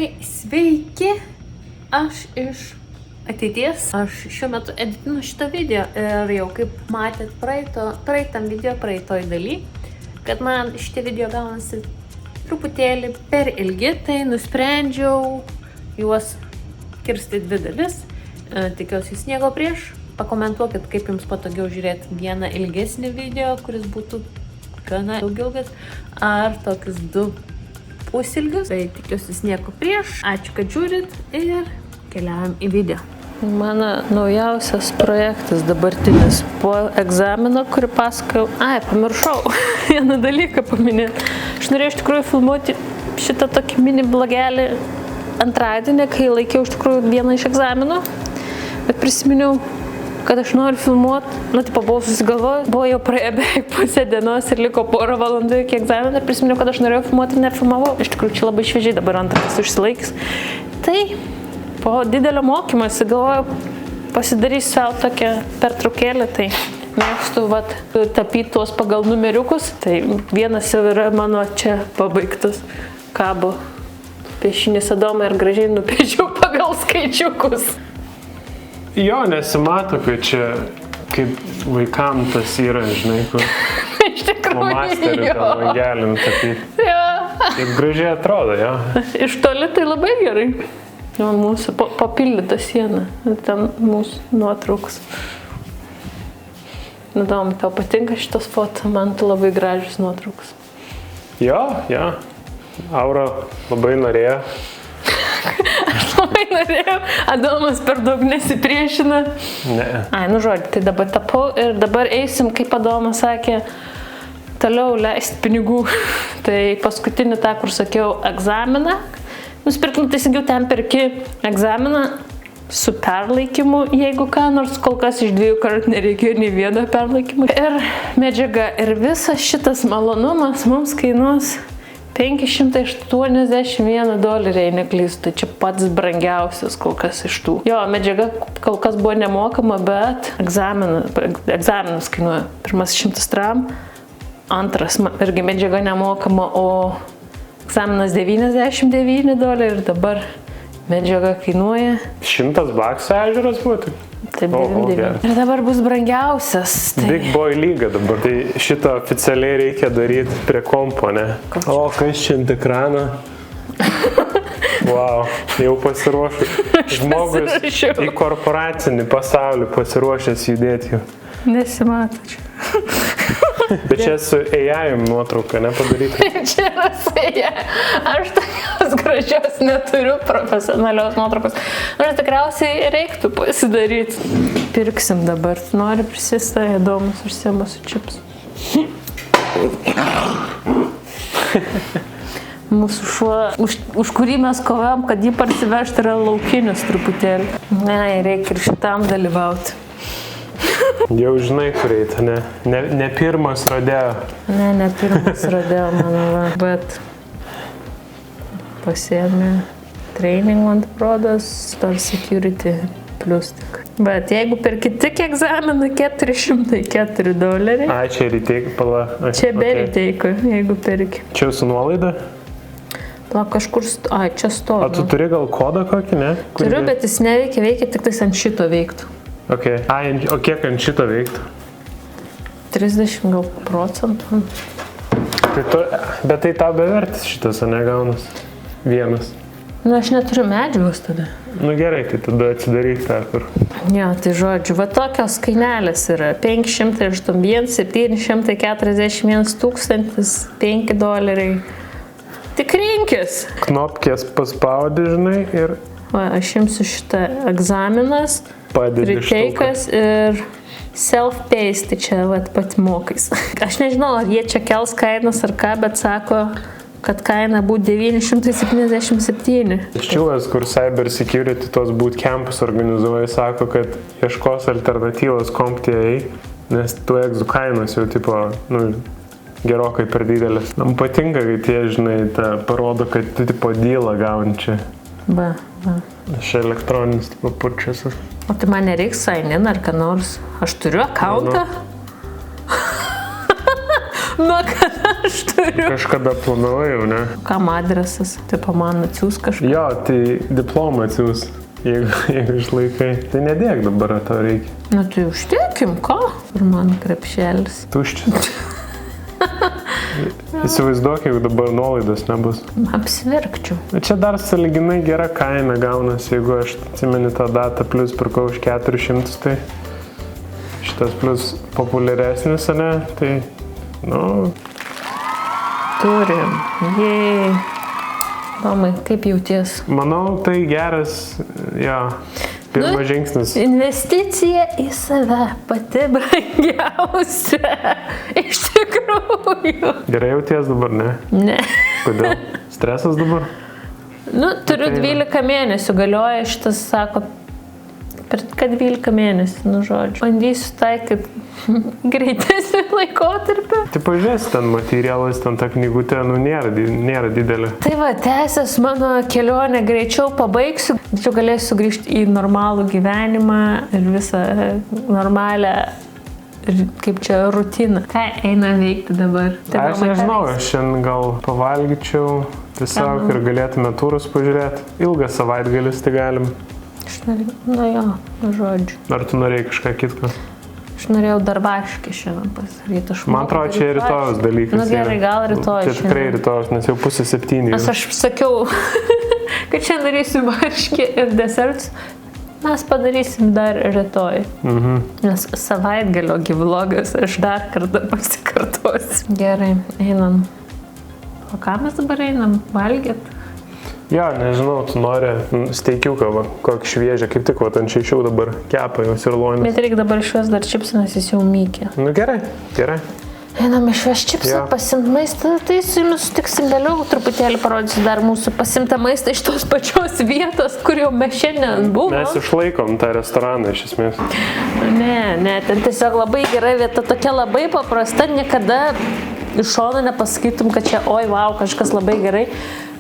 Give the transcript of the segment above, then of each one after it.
Tai sveiki, aš iš ateities. Aš šiuo metu editinu šitą video ir jau kaip matėt praeitam video, praeitoj daly, kad man šitie video gaunasi truputėlį per ilgi, tai nusprendžiau juos kirsti dvi dalis. Tikiuosi jūs nieko prieš. Pakomentuokit, kaip jums patogiau žiūrėti vieną ilgesnį video, kuris būtų gana ilgas, ar tokius du pusilgius. Tai tikiuosi jūs nieko prieš. Ačiū, kad žiūrit ir keliaujam į video. Mano naujausias projektas dabartinis po egzamino, kurį pasakojau. Pamiršau vieną dalyką paminėti. Aš norėjau iš tikrųjų filmuoti šitą tokį mini blogelį antradienį, kai laikiau iš tikrųjų vieną iš egzaminų. Bet prisiminiau, kad aš noriu filmuoti, buvau susigalvojus, buvo jau praėję beveik pusę dienos ir liko porą valandų iki egzamino ir prisiminiau, kad aš norėjau filmuoti ir nefilmavau. Iš tikrųjų, čia labai šviežiai dabar antras užsilaikys. Tai po didelio mokymosi galvojau, pasidarysiu savo tokią pertraukėlę, tai mėgstu tapyti tuos pagal numeriukus. Tai vienas jau yra mano čia pabaigtas, kabo piešinis Adomą ir gražiai nupiešiau pagal skaičiukus. Jo, nesimato, kad čia kaip vaikam tas yra, žinai, kur iš tikrųjų, masterių jo. ten vangelin tapyti. Jo. Kaip gražiai atrodo, jo. Iš toli tai labai gerai. Jo, mūsų papildyta siena. Ten mūsų nuotrauks. Įdomu, tau patinka šitos foto? Man tai labai gražios nuotrauks. Jo. Aura labai norėjo. Aš labai norėjau. Adomas per daug nesipriešina. Ne. Žodžiu, tai dabar tapau ir dabar eisim, kaip Adomas sakė, toliau leisti pinigų. Tai paskutinį tą, kur sakiau, egzaminą. Nusipirkim, teisingiau, ten perki egzaminą su perlaikymu, jeigu ką, nors kol kas iš 2 kartų nereikėjo nei vieno perlaikymų. Ir medžiaga. Ir visas šitas malonumas mums kainuos $581, jei neklystu. Tai čia pats brangiausias kol kas iš tų. Jo, medžiaga kol kas buvo nemokama, bet egzaminas kainuoja. Pirmas 100 tram, antras irgi medžiaga nemokama, o egzaminas $99 ir dabar medžiaga kainuoja $100 ežeras būtų? Taip, 99. Ir dabar bus brangiausias. Tai... Big boy lyga dabar. Tai šitą oficialiai reikia daryti prie kompo, ne? O, kas čia ant ekrano? Wow, jau pasiruošęs. Žmogus į korporacinį pasaulį pasiruošęs judėti jau. Nesimato čia. Bet čia su AI nuotrauka, nepadaryti. Čia yra su AI. Aš tokios gražios neturiu profesionalios nuotraukos. Nors tikriausiai reiktų pasidaryti. Pirksim dabar. Nori prisistai, Adomas užsiema su čips. Mūsų šuo, už kurį mes kovojam, kad jį parsivežti, yra laukinis truputėlį. Reikia ir šitam dalyvauti. Jau žinai, kur eiti, ne pirmas rodeo. Ne pirmas rodeo, manau, bet pasiėmė Training on Prodas, Star Security plus tik. Bet jeigu perki tik egzaminą, $404. Čia ryteik, pala. Čia be ryteiko, jeigu perki. Čia su nuolaida? Kažkur, čia stovi. O tu turi gal kodą kokį, ne? Turiu, bet jis neveikia, veikia tik tais ant šito veiktų. Okay. O kiek ant šito veiktų? 30%. Bet tai tau bevertis šitas, o negaunas? Vienas. Aš neturiu medžiagos tada. Gerai, tai tada atsidaryk tą, kur. Jo, tai žodžiu, tokios kainelės yra. $581, $741, $5. Tik rinkis. Knopkės paspaudi, žinai, ir... Aš imsiu šitą egzaminas. Padedi Reteikas ir self-paced, tai čia pati mokais. Aš nežinau, ar jie čia kels kainas ar ką, bet sako, kad kaina būtų $977. Čiūvas, kur Cyber Security tos bootcampus organizuoja, sako, kad ieškos alternatyvos CompTIA, nes tų egzų kainos jau gerokai per didelės. Man patinka, kad jie, žinai, parodo, kad tu dylą gauni čia. Va. Šia elektroninis purčiasas. O tai man nereiks sign in ar ką nors. Aš turiu accountą. Nu, kad aš turiu. Kažkada planavau, ne? Kam adresas? Taip, man atsiūs kažką. Jo, tai diplomą atsiūs, jeigu išlaikai. Tai nedėk dabar, to reikia. Nu, tai užtiekim, ką? Ir man krepšelis. Tuščias. Įsivaizduok, jeigu dabar nuolaidos nebus. Apsiverkčiau. Čia dar sąlyginai gera kaina gaunasi, jeigu aš atsimenu tą datą plus pirkau už 400, tai šitas plus populiaresnis, ne? Tai, nu... Turim. Jei. Tomai, kaip jauties? Manau, tai geras, jo, pirmas žingsnis. Investicija į save pati brangiausia. Iš tikrųjų. Gerai jauties dabar, ne? Ne. Kodėl? Stresas dabar? Nu, turiu 12 mėnesių, galioja šitas, sako, kad 12 mėnesių, nu žodžiu. Bandysiu taikyti greitesnį laikotarpį. Tai pažiūrės, ten materialas, ten ta knygutė, nu, nėra didelė. Tai va, tęsęs mano kelionę greičiau pabaigsiu, tačiau galėsiu grįžti į normalų gyvenimą ir visą normalią, kaip čia, rutiną. Ką eina veikti dabar? Aš nežinau, aš šiandien gal pavalgyčiau tiesiog ir galėtume turus pažiūrėti. Ilgas savaitgalis tai galim. Nu jo, žodžiu. Ar tu norėjai kažką kitko? Aš norėjau darbaškį šiandien pasidaryti. Man atrodo, čia rytojus dalykas. Nu gerai, gal rytojus. Čia tikrai rytojus, nes jau 6:30. Nes aš sakiau, kad čia darysiu varškį ir desertus. Mes padarysim dar rytoj. Nes savaitgalio vlogas aš dar kartą pasikartosiu. Gerai, einam. O ką mes dabar einam? Valgyt? Jo, nežinau, tu nori steikiuką, va, kokį šviežią, kaip tik, va, ant 6 dabar kepa jau sirloinis. Bet reikia dabar išves dar čipsą, nes jis jau mykė. Nu gerai, gerai. Einam išves čipsą, pasimt maistą, tai su jumis sutiksim vėliau, truputėlį parodysiu dar mūsų pasimtą maistą iš tos pačios vietos, kur jau mes šiandien buvom. Mes išlaikom tą restoraną iš esmės. Ne, ten tiesiog labai gera vieta, tokia labai paprasta, niekada iš šono nepasakytum, kad čia, oi, wow, kažkas labai gerai.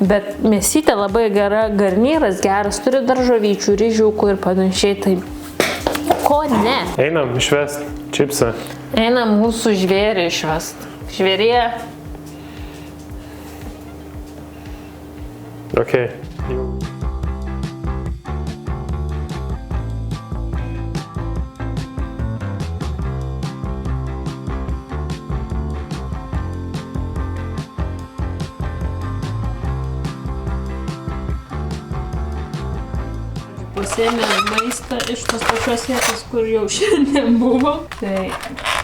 Bet mėsytė labai gera, garnyras geras, turi daržovyčių, ryžiukų ir panašiai, tai ko ne? Einam išvest čipsą. Einam mūsų žvėrį išvest. Žvėrė. Ok. Pasėmė maistą iš tos pačios vietos, kur jau šiandien buvo. Tai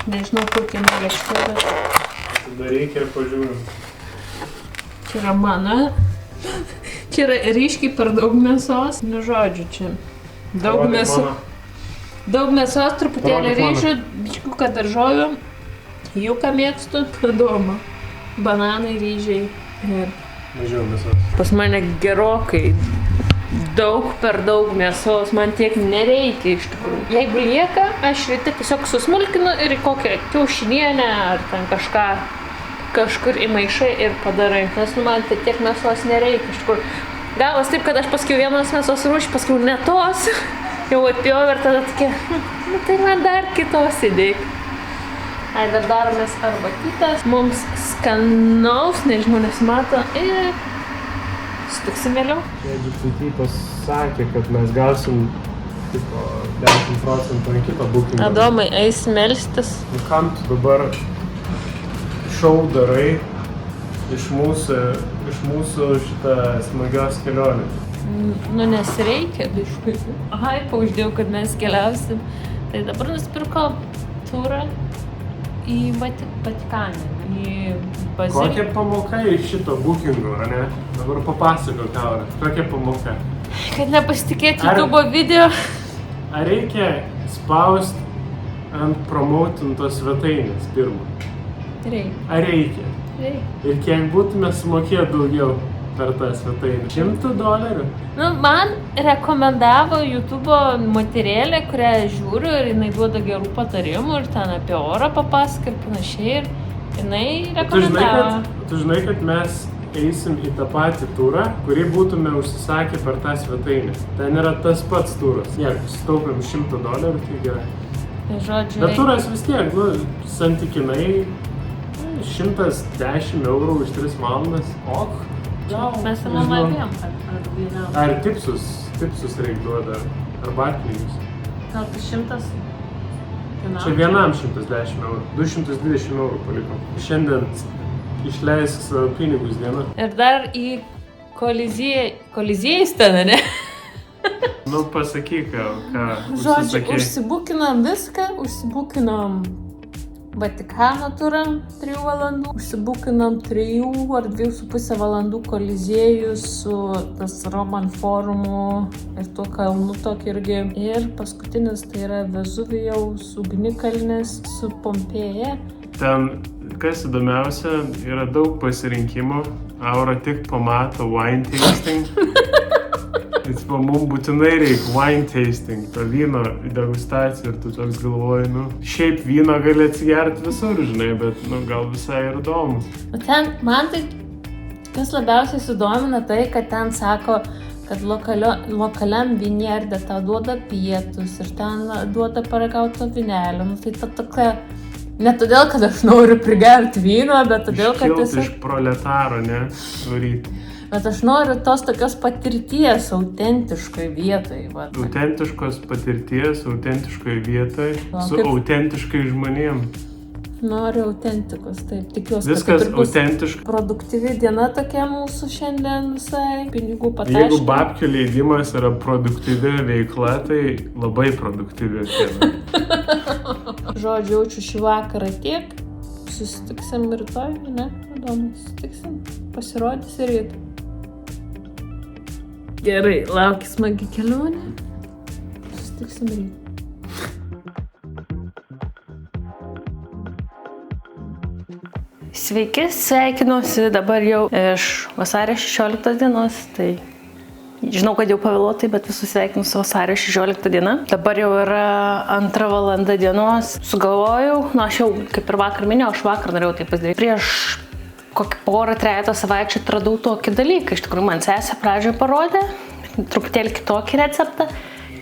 nežinau, kur kieno lėkštė, bet... Tada reikia ir pažiūrim. Čia yra mano. Čia yra ryškiai per daug mėsos. Nu, žodžiu, čia daug mėsos. Daug mėsos, truputėlį ryžių, biškiuką daržovių. Jų ką mėgstu, padoma. Bananai, ryžiai ir... Mažiau mėsos. Pas mane gerokai per daug mėsos, man tiek nereikia iš tikrųjų. Jeigu lieka, aš ryte tiesiog susmulkinu ir į kokią kiaušinienę ar ten kažkur įmaišai ir padarai. Nes man tai tiek mėsos nereikia iš tikrųjų. Gavos taip, kad aš paskiau vienos mėsos rūšį, paskiau ne tos, jau atpjau ir tada tokia, nu tai man dar kitos įdėk. Ai, dar daromės arbatytas, mums skanaus, nežinau, nesimato ir sutiksim vėliau. GPT pasakė, kad mes gausim tipo 10% ant kito bookingo. Adomai, eis melstis. Kam tu dabar šou darai iš mūsų šitą smagios kelionės? Nu, nes reikia biškai. Ai, pauždėjau, kad mes keliausim. Tai dabar nusipirko turą į Vatikaną, į baziliką. Kokia pamoka iš šito bookingo, ar ne? Dabar papasakok, Laura. Kokia pamoka? Kad nepasitikėti YouTube video. Ar reikia spaust ant promotintos svetainės pirmą? Reikia. Ar reikia? Reikia. Ir kiek būtume sumokėję daugiau per tą svetainę? $100? Nu, man rekomendavo YouTube moterėlę, kurią žiūriu ir jinai duoda gerų patarimų ir ten apie orą papasaka ir panašiai. Ir jinai rekomendavo. Tu žinai, kad mes eisim į tą patį turą, kurį būtume užsisakę per tą svetainę. Ten yra tas pats turas. Jeigu sutaupėm $100, tai gerai. Žodžiu, Bet turas vis tiek, nu, santykinai 110 eurų už 3 valandas. Ok. Mes su mama abiem, ar vienam. Ar tipsus reik duoda, ar batpinigus. Gal tai 100? Čia vienam 110 eurų, 220 eurų palikom. Šiandien išleisk savo pinigus dieną. Ir dar į koliziejus ten, ne? Nu, pasakyk, ką Žodžiu, užsibukinom viską, užsibukinom Vatikano turą 3 valandų, užsibukinom 3 ar 2,5 valandų koliziejus su tas Roman forumu ir tuo kalnu tokį irgi. Ir paskutinis tai yra Vezuvijaus ugnikalnis su Pompėja. Ten, kas įdomiausia, yra daug pasirinkimų. Aura tik pamato wine tasting. Mums būtinai reikia wine tasting, to vyno degustacija ir tu toks galvoji, nu, šiaip vyno gali atsigerti visur, žinai, bet, nu, gal visai ir įdomu. O ten, man tai, kas labiausiai sudomina tai, kad ten sako, kad lokaliam vinjerde tau duoda pietus ir ten duoda paragauto vynelio. Nu, tai ta tokia, ne todėl, kad aš noriu prigerti vyno, bet todėl, kad Iškilt iš proletaro, ne, varyti. Bet aš noriu tos tokios patirties autentiškoj vietoj. Va. Autentiškos patirties, autentiškoj vietoj, su kaip... autentiškai žmonėm. Noriu autentikos, taip, tikiuosi, Viskas kad bus autentiška. Produktyvi diena tokia mūsų šiandien visai, pinigų pataškė. Jeigu babkių leidimas yra produktyvi veikla, tai labai produktyvi diena. Žodžiu, jaučiu šį vakarą tiek. Susitiksim rytoj, ne? Įdomu, susitiksim. Pasirodys ir rytoj. Gerai, laukia smagi kelionė. Susitiksim rytoj. Sveiki, sveikinuosi dabar jau iš vasario 16 dienos, tai žinau, kad jau pavėluotai, bet visus sveikinu su vasario 16 diena. Dabar jau yra 2 valanda dienos. Sugalvojau, aš jau kaip ir vakar minėjau, aš vakar norėjau tai pasidaryti. Prieš kokį 2-3 savaičių atradau tokį dalyką. Iš tikrųjų, man sesė pradžioje parodė, truputėlį kitokį receptą,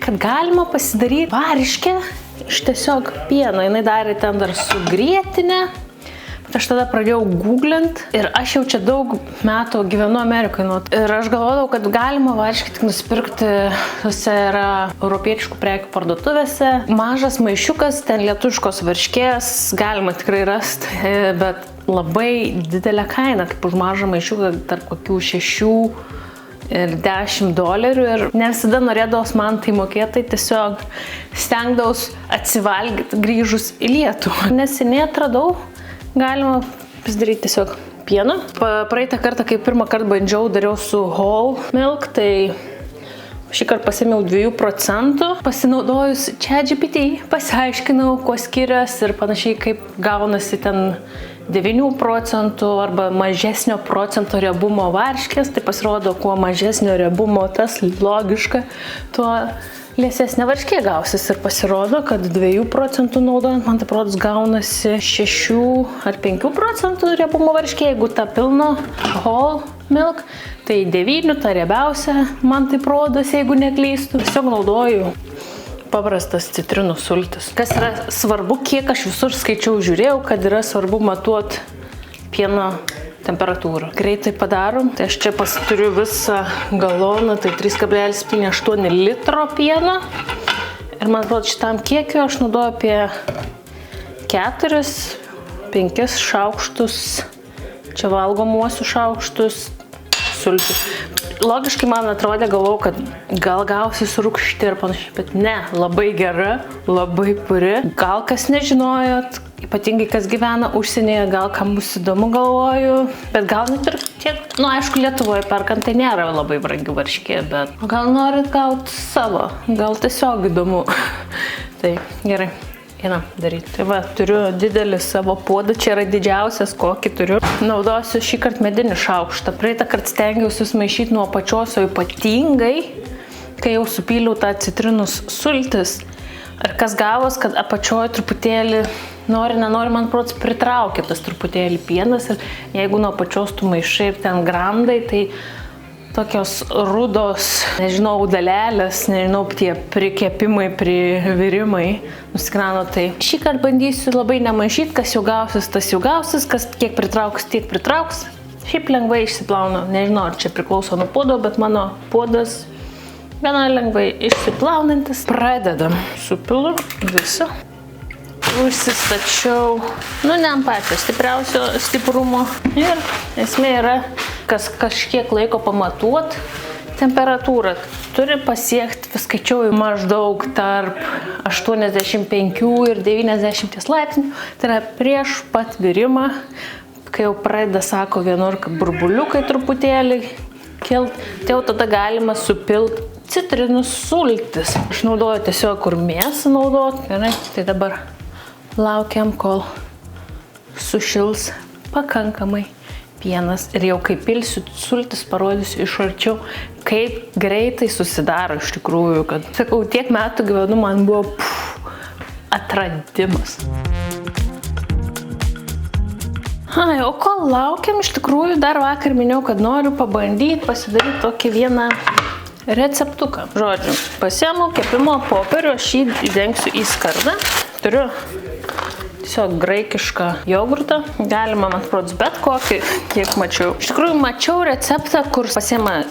kad galima pasidaryti variškę iš tiesiog pieno. Jinai darė ten dar su grietinė. Aš tada pradėjau googlint ir aš jau čia daug metų gyvenu Amerikoje. Ir aš galvodavau, kad galima variškai tik nusipirkti, tuose yra europietiškų prekių parduotuvėse. Mažas maišiukas, ten lietuviškos varškės, galima tikrai rasti, bet labai didelė kaina, kaip už mažą maišiuką, tarp kokių 6 ir $10. Ir ne visada norėdavos man tai mokėti, tiesiog stengdavos atsivalgyti grįžus į Lietuvą. Neseniai atradau, galima pasidaryti tiesiog pieną. Praeitą kartą, kai pirmą kartą bandžiau, dariau su whole milk, tai šį kartą pasėmiau 2%. Pasinaudojus ChatGPT, pasiaiškinau, kuo skiriasi ir panašiai, kaip gaunasi ten 9% arba mažesnio procento riebumo varškės. Tai pasirodo, kuo mažesnio riebumo, tas logiška, tuo liesesnė varškė gausis. Ir pasirodo, kad 2% naudojant, man tai rodos gaunasi 6 ar 5% riebumo varškė, jeigu ta pilno whole milk, tai 9, ta riebiausia, man tai rodos, jeigu neklystu. Tiesiog naudoju paprastas citrinų sultis. Kas yra svarbu, kiek aš visur skaičiau, žiūrėjau, kad yra svarbu matuoti pieno temperatūrą. Greitai padarom. Tai aš čia pasituriu visą galoną, tai 3,78 litro pieno. Ir man atrodo, šitam kiekiu aš naudoju apie 4-5 šaukštus, čia valgomuosius šaukštus sulčių. Logiškai man atrodė, galvau, kad gal gausis rūgšti ir panašiai, bet ne, labai gera, labai puri. Gal kas nežinojot, ypatingai kas gyvena užsienyje, gal kam bus įdomu, galvoju, bet gal net ir tiek, nu aišku, Lietuvoje perkant tai nėra labai brangi varškė, bet gal norit gauti savo, gal tiesiog įdomu. Tai gerai. Einam daryti. Tai va, turiu didelį savo puodą, čia yra didžiausias, kokį turiu. Naudosiu šį kartą medinį šaukštą. Praeitą kartą stengiausi sumaišyti nuo apačios, o ypatingai, kai jau supyliau tą citrinus sultis. Ir kas gavos, kad apačioje truputėlį, nenori, man prots pritraukia tas truputėlį pienas. Ir jeigu nuo apačios tu maišai ir ten grandai, tai tokios rudos, nežinau, dalelės, nežinau, tie prikepimai, privirimai nusikrano. Tai šį kartą bandysiu labai nemaišyti, kas jau gausis, tas jau gausis, kas kiek pritrauks, tiek pritrauks. Šiaip lengvai išsiplaunu, nežinau, ar čia priklauso nuo puodo, bet mano puodas gana lengvai išsiplaunantis. Pradedam. Supilu visą. Užsistačiau, ne ant pačio stipriausio stiprumo. Ir esmė yra, kas kažkiek laiko pamatuot temperatūrą. Turi pasiekti, skaičiuoju, maždaug tarp 85 ir 90 laipsnių. Tai yra prieš pat virimą. Kai jau pradeda, sako, vienur burbuliukai truputėlį kilt, tai jau tada galima supilt citrinų sultis. Aš naudoju tiesiog, kur mėsą naudot. Gerai, tai dabar laukiam, kol sušils pakankamai pienas. Ir jau kai pilsiu sultis, parodysiu iš arčiau, kaip greitai susidaro iš tikrųjų. Kad, sakau, tiek metų gyvenu, man buvo atradimas. O kol laukiam, iš tikrųjų, dar vakar minėjau, kad noriu pabandyti pasidaryti tokį vieną receptuką. Žodžiu, pasiemu kepimo popierių, aš jį įdengsiu į skardą. Turiu tiesiog graikišką jogurtą. Galima, man atrodo, bet kokį, kiek mačiau. Iš tikrųjų, mačiau receptą, kur pasiema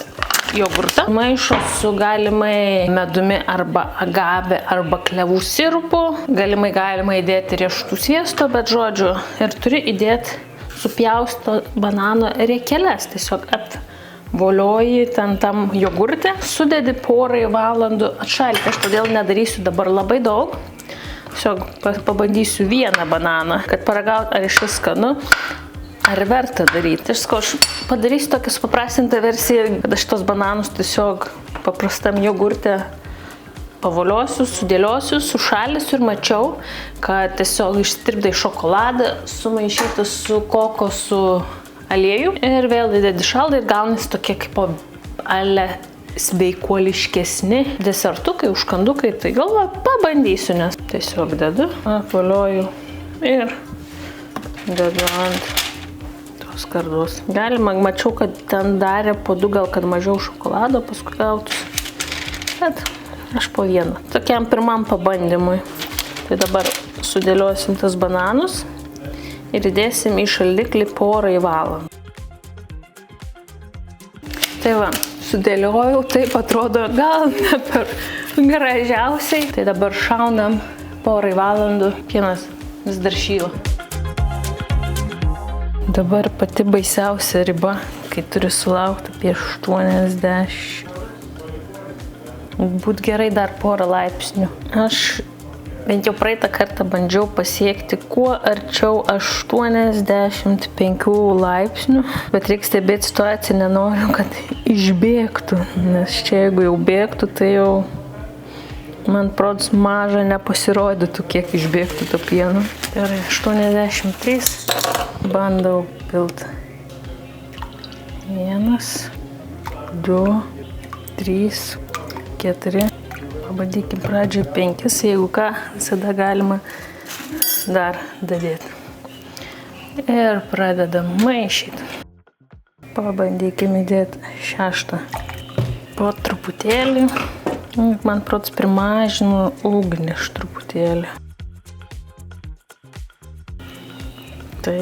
jogurtą, maišo su galimai medumi arba agave arba klevų sirupu. Galimai galima įdėti riešutų sviesto, bet žodžiu, ir turi įdėti supjausto banano riekeles. Tiesiog apvolioji tam jogurte, sudedi porai valandų atšalti. Aš todėl nedarysiu dabar labai daug. Tiesiog pabandysiu vieną bananą, kad paragaut, ar iš vis skanu, ar verta daryti. Aš padarysiu tokią supaprastintą versiją, kad aš tos bananus tiesiog paprastam jogurte pavoliosiu, sudėliosiu, sušalysiu ir mačiau, kad tiesiog ištirpdai šokoladą, sumaišyti su kokosų aliejų ir vėl įdedi šaldą ir gaunasi tokie kaip ale sveikuoliškesni desertukai, užkandukai. Tai galvoju, pabandysiu, nes tiesiog dedu, apvolioju ir dedu ant tos skardos. Galima, mačiau, kad ten darė po 2, gal kad mažiau šokolado paskui gautus. Bet aš po vieną. Tokiam pirmam pabandymui. Tai dabar sudėliosim tas bananus ir įdėsim į šaldiklį porai valandų. Tai va, sudėliojau, taip atrodo gal ne per gražiausiai. Tai dabar šaunam porai valandų, pienas vis dar šyla. Dabar pati baisiausia riba, kai turi sulaukti apie 80. Būt gerai dar porą laipsnių. Aš bent jau praeitą kartą bandžiau pasiekti kuo arčiau 85 laipsnių, bet reikia stebėti situaciją, nenoriu, kad išbėgtų, nes čia jeigu jau bėgtų, tai jau man prods maža nepasirodytų, kiek išbėgtų to pieno. Gerai, 83 bandau pilt. 1, 2, 3, 4, pabandykim pradžioj 5, jeigu ką, visada galima dar dadėti. Ir pradedam maišyti. Pabandykim įdėti 6. Po truputėlį. Man prots primažinu ugnį truputėlį. Tai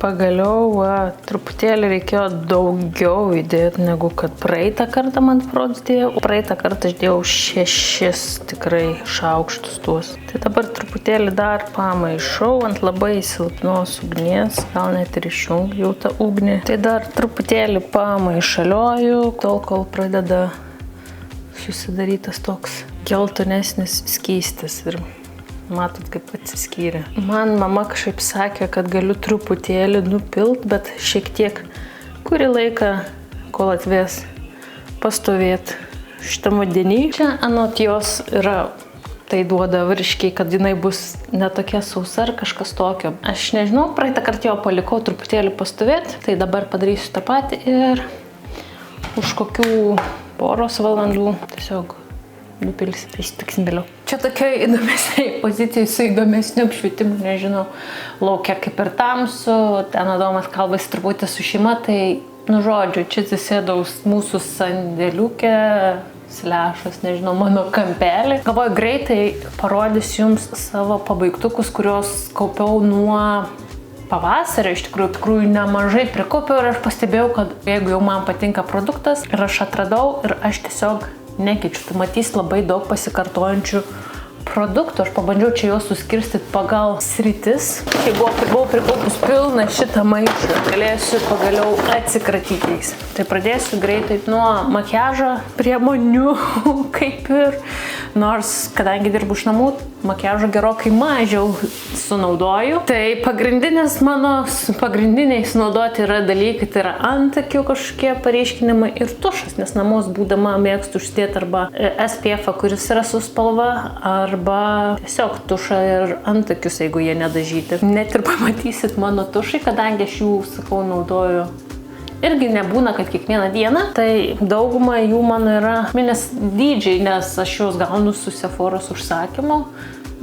pagaliau truputėlį reikėjo daugiau įdėti, negu kad praeitą kartą man prots dėjau. Praeitą kartą aš dėjau 6 tikrai šaukštus tuos. Tai dabar truputėlį dar pamaišau ant labai silpnos ugnies, gal net ir išjungiau tą ugnį. Tai dar truputėlį pamaišalioju, tol kol pradeda susidarytas toks geltonesnis skystis ir matot, kaip atsiskyrė. Man mama kažkaip sakė, kad galiu truputėlį nupilt, bet šiek tiek kurį laiką, kol atvės pastovėti šitam vandenį. Čia anot jos yra, tai duoda virškiai, kad jinai bus netokia sausa ar kažkas tokio. Aš nežinau, praeitą kartą jo palikau truputėlį pastovėti, tai dabar padarysiu tą patį ir už kokių poros valandų tiesiog nupilsi, įsitiksim vėliau. Čia tokioj įdomesniai pozicijai su įdomesniu apšvietimu, nežinau, laukia kaip ir tamsu, ten Adomas kalbasi truputį su šeima, tai Nu, žodžiu, čia atsisėdaus mūsų sandėliukė, slešas, nežinau, mano kampelį. Galvoju, greitai parodysiu jums savo pabaigtukus, kuriuos kaupiau nuo pavasario. Iš tikrųjų nemažai prikaupiau ir aš pastebėjau, kad jeigu jau man patinka produktas ir aš atradau ir aš tiesiog nekeičiu. Tai matys labai daug pasikartojančių produktų. Aš pabandžiau čia juos suskirstyti pagal sritis. Kai buvau prikaupus pilną šitą maišą, galėsiu pagaliau atsikratyti jais. Tai pradėsiu greitai nuo makiažo priemonių, kaip ir. Nors, kadangi dirbu iš namų, makiažo gerokai mažiau sunaudoju. Tai pagrindiniai sunaudoti yra dalykai, tai yra antakių kažkokie pareiškinimai ir tušas, nes namus būdama mėgstu užsidėti arba SPF, kuris yra su spalva, arba tiesiog tušą ir antakius, jeigu jie nedažyti. Net ir pamatysit mano tušai, kadangi aš jų, sakau, naudoju. Irgi nebūna, kad kiekvieną dieną, tai dauguma jų mano yra minės dydžiai, nes aš juos gaunu su Sephoros užsakymu.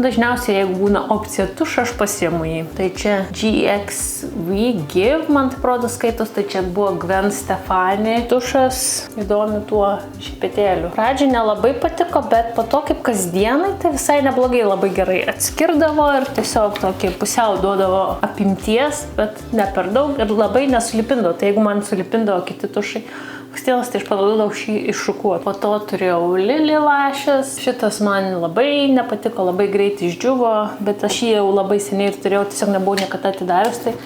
Dažniausiai, jeigu būna opcija tušą, aš pasiemu jį. Tai čia GXV Give, man tai rodo skaitos, tai čia buvo Gwen Stefani tušas, įdomi tuo šepetėliu. Pradžiai nelabai patiko, bet po to kaip kasdienai, tai visai neblogai, labai gerai atskirdavo ir tiesiog tokį pusiau duodavo apimties, bet ne per daug ir labai nesulipindavo. Tai jeigu man sulipindavo kiti tušai, Stėlas, tai aš panaudodavau šį iššukuoti. Po to turėjau Lily Lashes. Šitas man labai nepatiko, labai greitai išdžiuvo, bet aš jį jau labai seniai ir turėjau, tiesiog nebuvau niekada atidarius, tai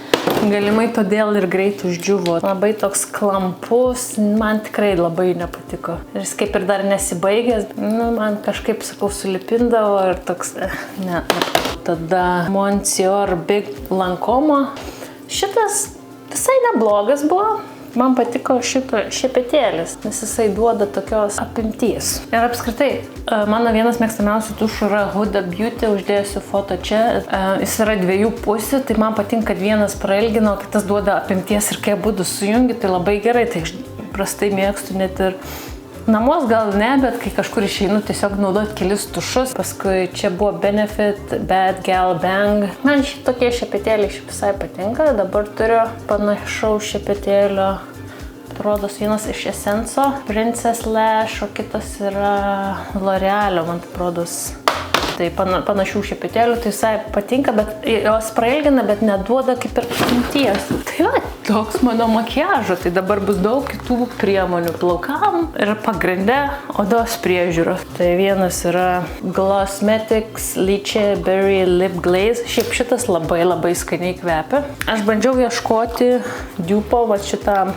galimai todėl ir greitai išdžiuvo. Labai toks klampus, man tikrai labai nepatiko. Ir jis kaip ir dar nesibaigęs, man kažkaip, sakau, sulipindavo ir toks, ne. Tada Monsieur Big Lancome. Šitas visai neblogas buvo. Man patiko šito šepetėlis, nes jisai duoda tokios apimties. Ir apskritai, mano vienas mėgstamiausių tušų yra Huda Beauty, uždėsiu foto čia. Jis yra 2 pusių, tai man patinka, kad vienas prailgino, kitas duoda apimties ir kai abudu sujungi, tai labai gerai. Tai aš prastai mėgstu net ir namuos gal ne, bet kai kažkur išeinu tiesiog naudoti kelis tušus. Paskui čia buvo Benefit, Bad Gal Bang. Man šitokie šepetėliai visai patinka. Dabar turiu panašaus šepetėlio. Rodos vienas iš Essenso, Princess Lash, o kitas yra L'Orealio, man tai rodos. Tai panašių šepetėlių, tai visai patinka, bet jos prailgina, bet neduoda kaip ir apimties. Tai va, toks mano makiažo, tai dabar bus daug kitų priemonių plaukam ir pagrinde odos priežiūros. Tai vienas yra Glossmetics Lychee Berry Lip Glaze. Šiaip šitas labai skaniai kvepia. Aš bandžiau ieškoti dupo, va šitam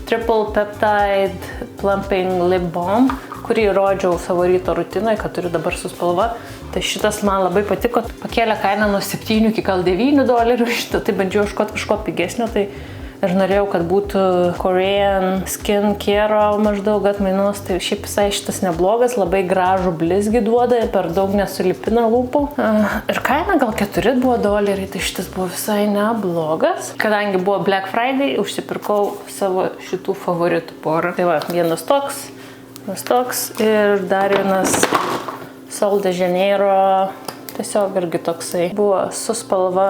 Triple Peptide Plumping Lip Balm, kurį rodžiau savo ryto rutinoje, kad turiu dabar su spalva. Tai šitas man labai patiko. Pakėlė kainą nuo 7 iki gal $9 šitą. Tai bandžiau ieškoti kažko pigesnio. Tai ir norėjau, kad būtų Korean Skin Care maždaug atmainos. Tai šiaip visai šitas neblogas. Labai gražų blizgį duoda. Per daug nesulipina lūpų. Ir kaina gal $4 buvo. Tai šitas buvo visai neblogas. Kadangi buvo Black Friday, užsipirkau savo šitų favoritų porą. Tai va, vienas toks ir dar vienas Sol de Janeiro, tiesiog irgi toksai. Buvo su spalva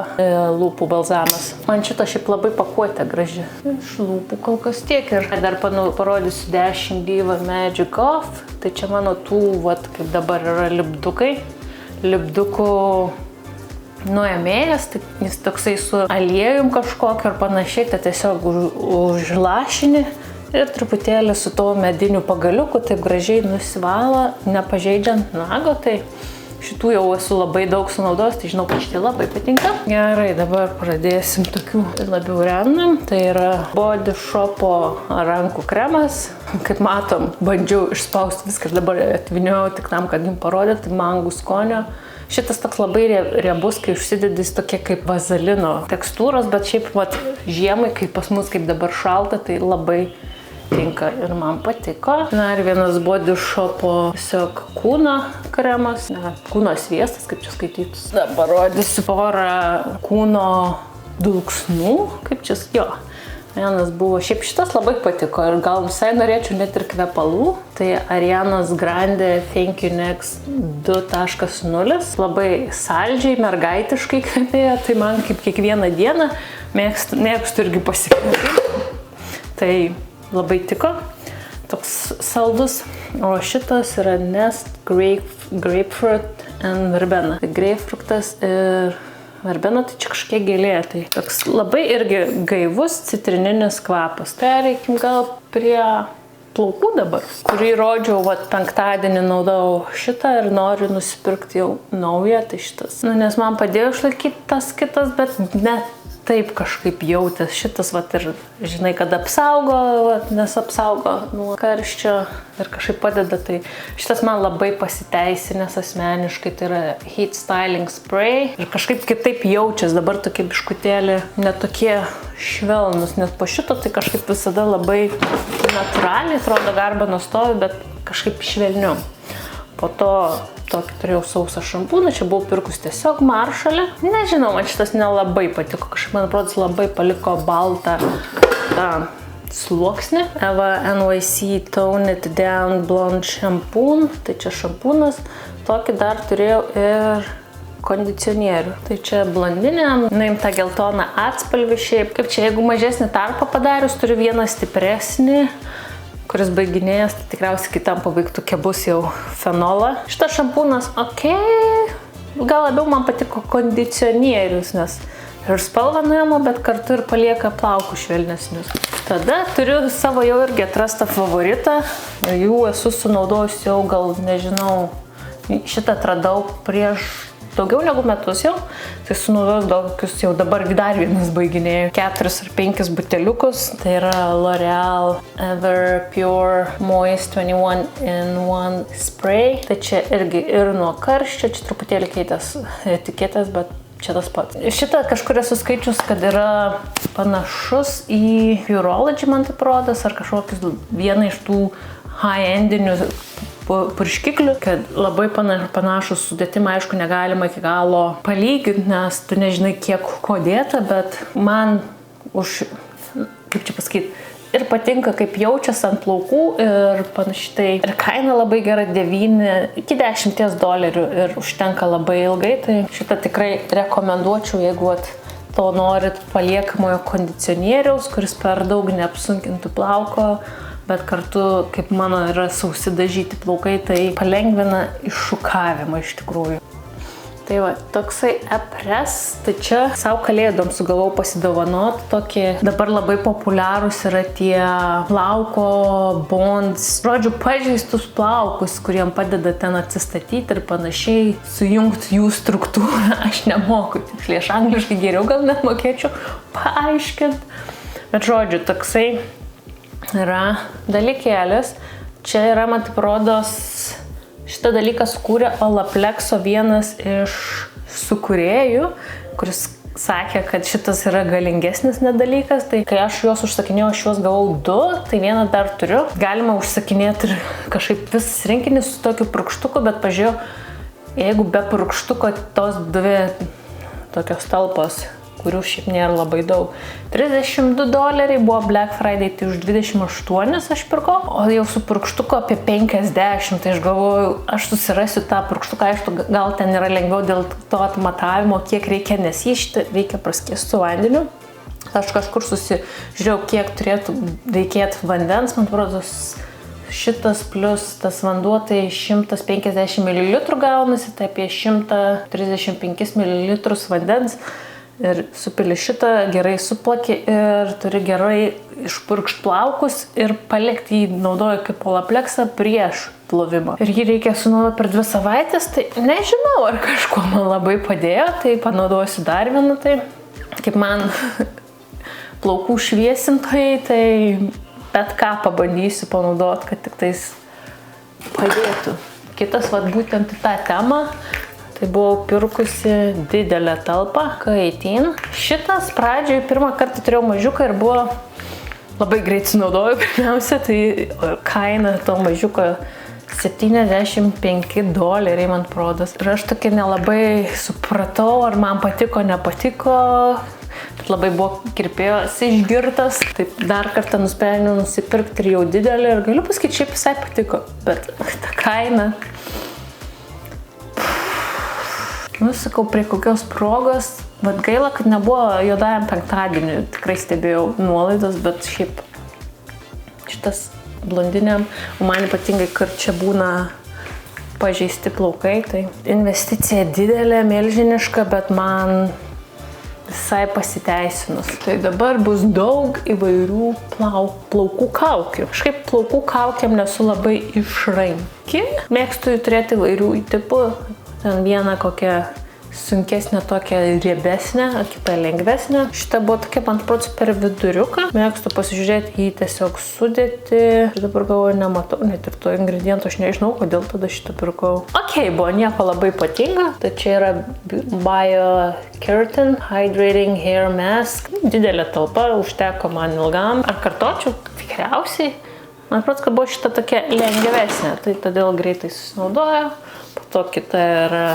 lūpų balzamas. Man šito šiaip labai pakuotė graži. Iš lūpų kol kas tiek ir dar parodysiu 10 Diva Magic Off. Tai čia mano tų, vat, kaip dabar yra lipdukai. Lipdukų nuėmėjas, tai jis toksai su aliejum kažkokiu ar panašiai, tai tiesiog užlašini. Ir truputėlį su to mediniu pagaliuku taip gražiai nusivalo, nepažeidžiant nago, tai šitų jau esu labai daug sunaudojus, tai žinau, kad šitie labai patinka. Gerai, dabar pradėsim tokių labiau random. Tai yra Body Shopo rankų kremas. Kaip matom, bandžiau išspausti viską ir dabar atviniau tik tam, kad jums parodyti mangų skonio. Šitas toks labai riebus, kai užsidedis tokie kaip vazalino tekstūros, bet šiaip vat, žiemai, kaip pas mus, kaip dabar šalta, tai labai tinka ir man patiko. Na ir vienas Body Shopo tiesiog kūno kremas, kūno sviestas, kaip čia skaitytus. Dabar rodysiu porą kūno dulksnų, kaip čia, jo. Vienas buvo, šiaip šitas labai patiko ir gal visai norėčiau net ir kvepalų. Tai Arianos Grande Thank You Next 2.0. Labai saldžiai, mergaitiškai kvepėja, tai man kaip kiekvieną dieną mėgstu irgi pasikvėpti. Tai labai tiko. Toks saldus. O šitas yra Nest Grapefruit and Verbena. Tai grapefruitas ir verbena, tai čia kažkiek gėlė. Tai toks labai irgi gaivus citrininis kvapas. Pereikim gal prie plaukų dabar, kurį rodžiau, penktadienį naudojau šitą ir noriu nusipirkti jau naują, tai šitas. Nes man padėjo išlaikyti tas kitas, bet ne taip kažkaip jautės. Šitas ir, žinai, kad apsaugo, nes apsaugo nuo karščio ir kažkaip padeda. Tai šitas man labai pasiteisinęs asmeniškai, tai yra Heat Styling Spray. Ir kažkaip kitaip jaučias, dabar tokie biškutėlį netokie švelnus, nes po šito tai kažkaip visada labai natūraliai, atrodo garbano stovi, bet kažkaip švelniu. Po to tokį turėjau sausą šampūną, čia buvau pirkus tiesiog Maršalę. Nežinau, man šitas nelabai patiko, kažkaip man atrodo labai paliko baltą tą sluoksnį. Eva NYC Tone It Down Blonde Shampoo, tai čia šampūnas. Tokį dar turėjau ir kondicionierių. Tai čia blondinė, nuimta geltoną atspalvį šiaip. Kaip čia, jeigu mažesnį tarpą padarius, turiu vieną stipresnį, kuris baiginėjas, tai tikriausiai kitam pabaigtuke bus jau fenola. Šitas šampūnas, gal labiau man patiko kondicionierius, nes ir spalva nuėmo, bet kartu ir palieka plaukų švelnesnius. Tada turiu savo jau irgi atrastą favoritą. Jų esu sunaudojus jau gal, nežinau, šitą atradau prieš daugiau negu metus jau. Tai sunaudojus gal kokius jau dabar dar vienas baiginėjau. 4 ar 5 buteliukus. Tai yra L'Oreal Ever Pure Moist 21-in-1 Spray. Tai čia irgi ir nuo karščio, čia truputėlį keitęs etiketės, bet čia tas pats. Šitą kažkur esu skaičius, kad yra panašus į Pureology, man tai rodas, ar kažkokius vieną iš tų high-endinių purškiklių, kad labai panašus sudėtimą, aišku, negalima iki galo palyginti, nes tu nežinai, kiek ko dėta, bet man kaip čia pasakyti, ir patinka, kaip jaučias ant plaukų ir panašiai. Tai ir kaina labai gera, 9 iki $10 ir užtenka labai ilgai, tai šitą tikrai rekomenduočiau, jeigu to norit paliekamojo kondicionieriaus, kuris per daug neapsunkintų plauko, bet kartu, kaip mano yra sausi dažyti plaukai, tai palengvina iššukavimą iš tikrųjų. Tai toksai Epres, tai čia savo kalėdom sugalvojau pasidovanoti tokį, dabar labai populiarūs yra tie plauko bonds, žodžiu, pažeistus plaukus, kuriem padeda ten atsistatyti ir panašiai, sujungti jų struktūrą. Aš nemoku, tiksliai, aš angliškai geriau gal net mokėčiau paaiškinti, bet žodžiu, toksai yra dalykėlis. Čia yra, man taip rodos, šitą dalyką sukūrė Olaplexo vienas iš sukūrėjų, kuris sakė, kad šitas yra galingesnis dalykas. Tai kai aš juos užsakinėjau, aš juos gavau 2, tai vieną dar turiu. Galima užsakinėti ir kažkaip visas rinkinis su tokiu purkštuku, bet pažiūrėjau, jeigu be purkštuko tos 2 tokios talpos, kurių šiaip nėra labai daug. $32 buvo Black Friday, tai už 28 aš pirkau, o jau su purkštuku apie 50, tai aš galvoju, aš susirasiu tą purkštuką, aišku, gal ten yra lengviau dėl to atmatavimo, kiek reikia, nes jį reikia praskiesti su vandeniu. Aš kažkur susižiūrėjau, kiek turėtų reikėti vandens, man atrodo, šitas plus tas vanduo, tai 150 ml gaunasi, tai apie 135 ml vandens. Ir supili šitą, gerai suplaki ir turi gerai išpurkšti plaukus ir palikti jį, naudoju kaip Olaplexą prieš plovimą. Ir jį reikia sunaudoti per 2 savaitės, tai nežinau, ar kažkuo man labai padėjo, tai panaudosiu dar vieną, tai kaip man plaukų šviesintojai, tai bet ką pabandysiu panaudoti, kad tik tais padėtų. Kitas, būtent į tą temą. Tai buvau pirkusi didelę talpą, K18. Šitas pradžioj pirmą kartą turėjau mažiuką ir buvo labai greit sunaudoju pirmiausia, tai kaina to mažiuko $75, man atrodo. Ir aš tokia nelabai supratau, ar man patiko, nepatiko. Bet labai buvo kirpėjos išgirtas. Taip dar kartą nusprendžiau nusipirkti ir jau didelį ir galiu pasakyti, šiaip visai patiko. Bet ta kaina... Sakau, prie kokios progos, bet gaila, kad nebuvo juodajam penktadienį, tikrai stebėjau nuolaidas, bet šiaip šitas blondiniam, o man ypatingai, kur čia būna pažeisti plaukai, tai investicija didelė, milžiniška, bet man visai pasiteisinus. Tai dabar bus daug įvairių plaukų kaukių. Kažkaip plaukų kaukiam nesu labai išranki. Mėgstu jų turėti įvairių tipų. Ten vieną kokią sunkesnė, tokia riebesnė, o kita lengvesnė. Šita buvo tokia, man atrodo, per viduriuką. Mėgstu pasižiūrėti į tiesiog sudėtį. Ir dabar galvoju, nematau net ir to ingrediento, aš nežinau, kodėl tada šitą pirkau. Buvo nieko labai ypatinga. Tai čia yra Bio-Keratin Hydrating Hair Mask. Didelė talpa, užteko man ilgam. Ar kartočiau? Tikriausiai. Man atrodo, kad buvo šita tokia lengvesnė, tai todėl greitai susinaudoju. Po to kita yra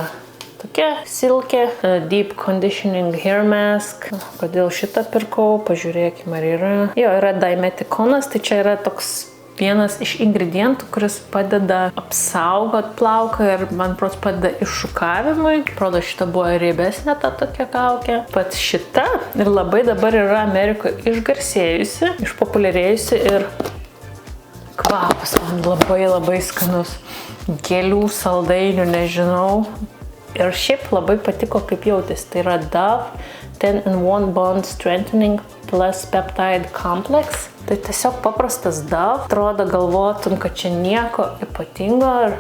tokia silkė, Deep Conditioning Hair Mask. Kodėl šitą pirkau? Pažiūrėkime, ar yra. Jo, yra Dimeticonas, tai čia yra toks vienas iš ingredientų, kuris padeda apsaugot plauką ir man atrodo padeda iššukavimui. Atrodo, šita buvo riebesnė ta tokia kaukė. Pat šita ir labai dabar yra Amerikoje išgarsėjusi, išpopuliarėjusi ir kvapas man labai skanus. Gėlių, saldainių, nežinau. Ir šiaip labai patiko, kaip jautėsi. Tai yra Dove 10-in-1 Bond Strengthening Plus Peptide Complex. Tai tiesiog paprastas Dove. Atrodo, galvotum, kad čia nieko ypatingo.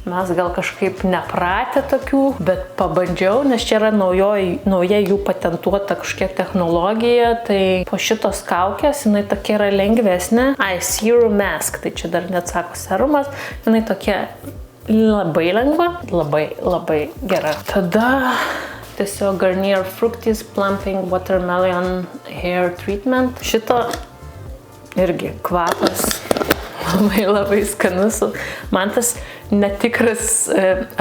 Mes gal kažkaip nepratę tokių, bet pabandžiau, nes čia yra nauja jų patentuota kažkokia technologija. Tai po šitos kaukės jinai tokia yra lengvesnė. Serum Mask. Tai čia dar net sako serumas. Jinai tokia labai lengva, labai gera. Tada tiesiog Garnier Fructis Plumping Watermelon Hair Treatment. Šito irgi kvapas labai skanus. Man tas netikras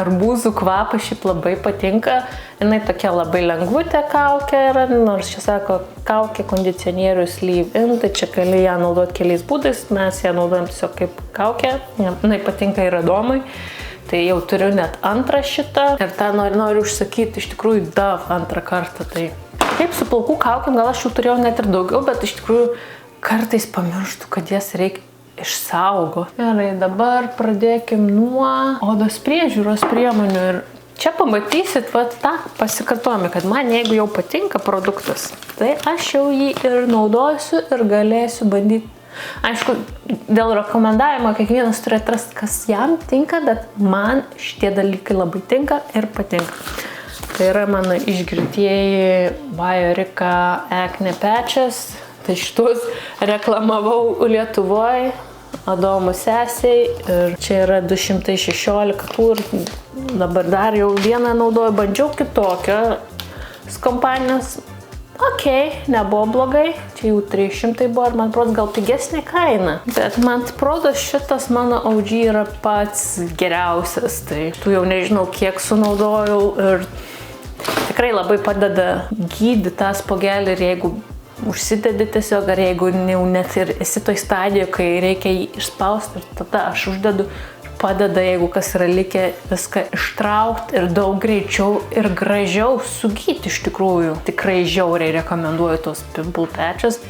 arbūzų kvapas šiaip labai patinka. Jinai tokia labai lengvutė kaukė yra, nors čia sako kaukė kondicionierius leave-in, tai čia gali ją naudoti keliais būdais, mes ją naudojam tiesiog kaip kaukė, jinai patinka ir Adomui. Tai jau turiu net antrą šitą ir tą noriu užsakyti iš tikrųjų Dove antrą kartą. Tai kaip su plaukų kaukiam, gal aš jau turėjau net ir daugiau, bet iš tikrųjų kartais pamirštu, kad jas reikia išsaugo. Gerai, dabar pradėkim nuo odos priežiūros priemonių ir čia pamatysit tą pasikartojimą, kad man jeigu jau patinka produktas, tai aš jau jį ir naudosiu ir galėsiu bandyti. Aišku, dėl rekomendavimo kiekvienas turi atrasti, kas jam tinka, bet man šitie dalykai labai tinka ir patinka. Tai yra mano išgirtieji Biorika Acne Patches. Tai šitus reklamavau Lietuvoje, Adomo sesiai ir čia yra 216 kur. Dabar dar jau vieną naudoju, bandžiau kitokios kompanijos. Nebuvo blogai, čia jau 300 buvo ir man atrodo gal pigesnė kaina. Bet man atrodo šitas mano OG yra pats geriausias, tai tu jau nežinau kiek sunaudojau ir tikrai labai padeda gydyti tą spuogelį ir jeigu užsidedi tiesiog, ar jeigu net ir esi toj stadijoje, kai reikia jį išspausti ir tada aš uždedu. Padeda, jeigu kas yra likę, viską ištraukti ir daug greičiau ir gražiau sugyti iš tikrųjų. Tikrai žiauriai rekomenduoju tos pimple patches.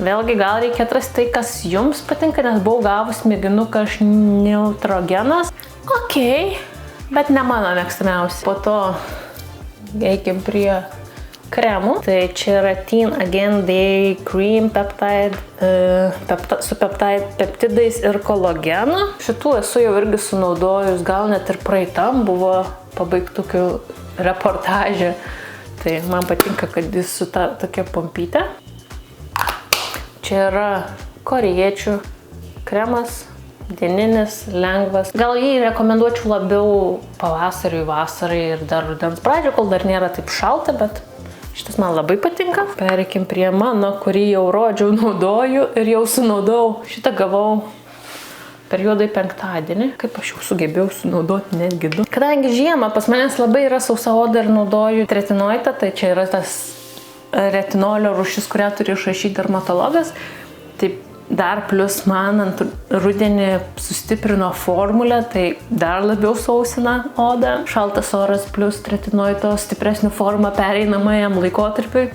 Vėlgi gal reikia atrasti tai, kas jums patinka, nes buvau gavus mėginuką iš Neutrogenas. Bet ne mano mėgstamiausia. Po to eikim prie kremų. Tai čia yra Teen Again Day Cream Peptide su peptidais ir kolagenu. Šitų esu jau irgi sunaudojus, gal net ir praeitam buvo pabaigtukių reportažė. Tai man patinka, kad jis su ta tokia pompytė. Čia yra korėjiečių kremas, dieninis, lengvas. Gal jį rekomenduočiau labiau pavasariui, vasarai ir dar rudens pradžio, kol dar nėra taip šalta, bet šitas man labai patinka. Pereikim prie mano, kurį jau rodžiau, naudoju ir jau sunaudojau. Šitą gavau per juodai penktadienį. Kaip aš jau sugebėjau sunaudoti netgi 2. Kadangi žiemą pas manęs labai yra sausa oda ir naudoju retinoidą, tai čia yra tas retinolio rūšis, kurią turi išrašyti dermatologas. Taip dar plus man ant rudenį sustiprino formulę, tai dar labiau sausina odą. Šaltas oras plus retinoido stipresnių formą pereinamajam laikotarpiui.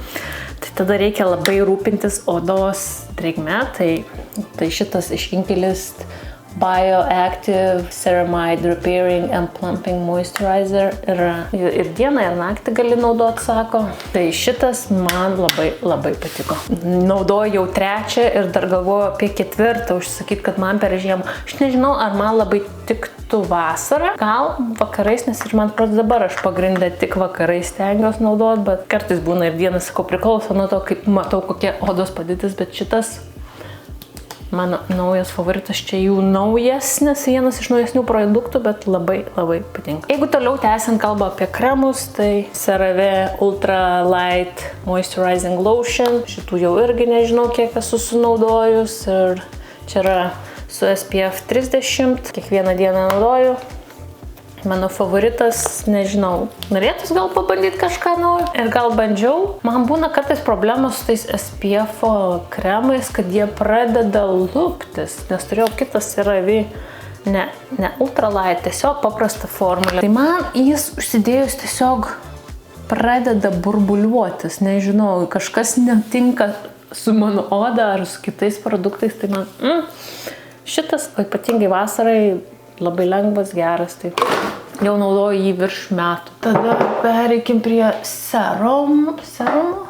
Tai tada reikia labai rūpintis odos drėgme, tai Tai šitas iš Inkilist Bioactive Ceramide Repairing and Plumping Moisturizer yra ir dieną, ir naktį gali naudoti, sako. Tai šitas man labai patiko. Naudoju jau 3 ir dar galvoju apie 4 užsakyti, kad man per žiemą. Aš nežinau, ar man labai tiktų vasarą, gal vakarais, nes ir man pradės dabar aš pagrindę tik vakarais stengiuosi naudoti, bet kartais būna ir dieną, sakau, priklauso nuo to, kaip matau, kokia odos padėtis, bet šitas mano naujas favoritas, čia jų naujesnis, vienas iš naujesnių produktų, bet labai patinka. Jeigu toliau tęsiant kalbą apie kremus, tai CeraVe Ultra Light Moisturizing Lotion. Šitų jau irgi nežinau, kiek esu sunaudojus. Ir čia yra su SPF 30. Kiekvieną dieną naudoju. Mano favoritas, nežinau, norėtus gal pabandyti kažką naujo. Ir gal bandžiau. Man būna kartais problemos su tais SPF kremais, kad jie pradeda luptis. Nes turėjau kitas CeraVe, ne ultralight, tiesiog paprasta formulė. Tai man jis užsidėjus tiesiog pradeda burbuliuotis. Nežinau, kažkas netinka su mano oda ar su kitais produktais. Tai man šitas, ypatingai vasarai, labai lengvas, geras, tai jau naudoju jį virš metų. Tada pereikim prie serumo.